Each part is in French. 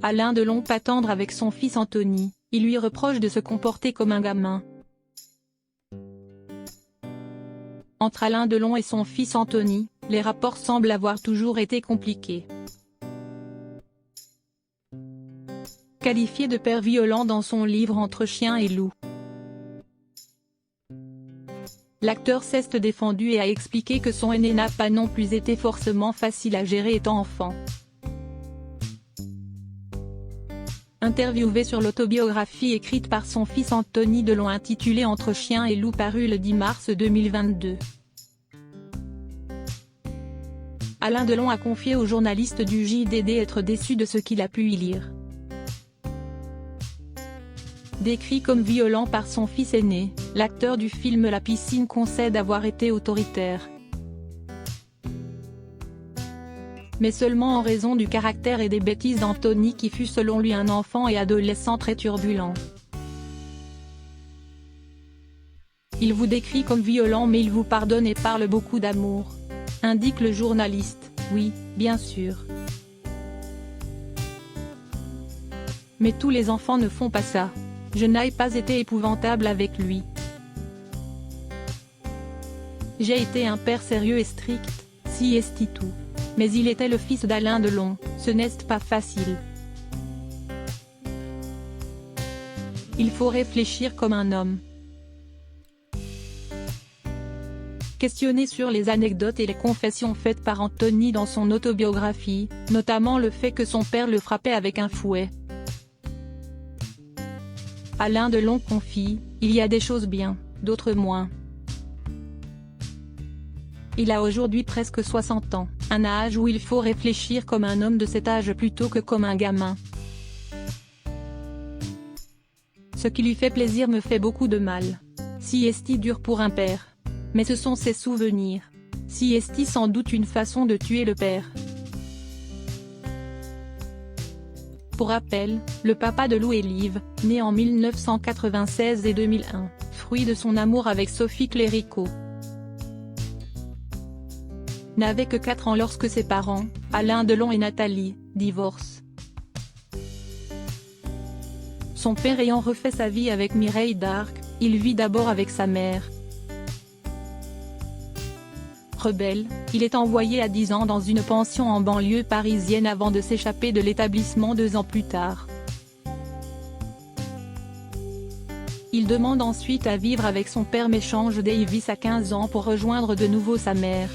Alain Delon pas tendre avec son fils Anthony, il lui reproche de se comporter comme un gamin. Entre Alain Delon et son fils Anthony, les rapports semblent avoir toujours été compliqués. Qualifié de père violent dans son livre Entre chien et loup, l'acteur s'est défendu et a expliqué que son aîné n'a pas non plus été forcément facile à gérer étant enfant. Interviewé sur l'autobiographie écrite par son fils Anthony Delon intitulée Entre chien et loup parue le 10 mars 2022. Alain Delon a confié aux journalistes du JDD être déçu de ce qu'il a pu y lire. Décrit comme violent par son fils aîné, l'acteur du film La Piscine concède avoir été autoritaire. Mais seulement en raison du caractère et des bêtises d'Anthony qui fut selon lui un enfant et adolescent très turbulent. Il vous décrit comme violent mais il vous pardonne et parle beaucoup d'amour, indique le journaliste. Oui, bien sûr. Mais tous les enfants ne font pas ça. Je n'ai pas été épouvantable avec lui. J'ai été un père sérieux et strict, si est tout. Mais il était le fils d'Alain Delon, ce n'est pas facile. Il faut réfléchir comme un homme. Questionné sur les anecdotes et les confessions faites par Anthony dans son autobiographie, notamment le fait que son père le frappait avec un fouet, Alain Delon confie, il y a des choses bien, d'autres moins. Il a aujourd'hui presque 60 ans, un âge où il faut réfléchir comme un homme de cet âge plutôt que comme un gamin. Ce qui lui fait plaisir me fait beaucoup de mal. Si est-il dur pour un père. Mais ce sont ses souvenirs. Si est-il sans doute une façon de tuer le père. Pour rappel, le papa de Lou et Liv, né en 1996 et 2001, fruit de son amour avec Sophie Clérico, n'avait que 4 ans lorsque ses parents, Alain Delon et Nathalie, divorcent. Son père ayant refait sa vie avec Mireille d'Arc, il vit d'abord avec sa mère. Rebelle, il est envoyé à 10 ans dans une pension en banlieue parisienne avant de s'échapper de l'établissement 2 ans plus tard. Il demande ensuite à vivre avec son père mais change Davis à 15 ans pour rejoindre de nouveau sa mère.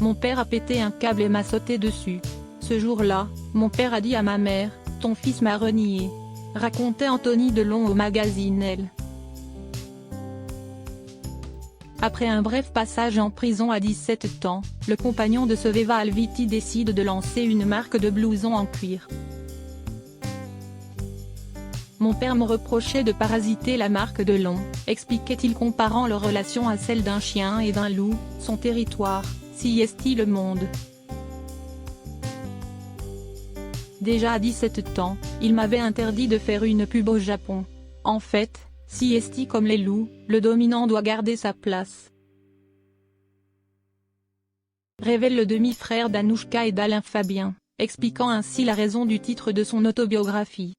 Mon père a pété un câble et m'a sauté dessus. Ce jour-là, mon père a dit à ma mère, ton fils m'a renié, racontait Anthony Delon au magazine Elle. Après un bref passage en prison à 17 ans, le compagnon de Sveva Alviti décide de lancer une marque de blousons en cuir. Mon père me reprochait de parasiter la marque Delon, expliquait-il comparant leur relation à celle d'un chien et d'un loup, son territoire, si est-il le monde. Déjà à 17 ans, il m'avait interdit de faire une pub au Japon. En fait, si est-il comme les loups, le dominant doit garder sa place. Révèle le demi-frère d'Anouchka et d'Alain Fabien, expliquant ainsi la raison du titre de son autobiographie.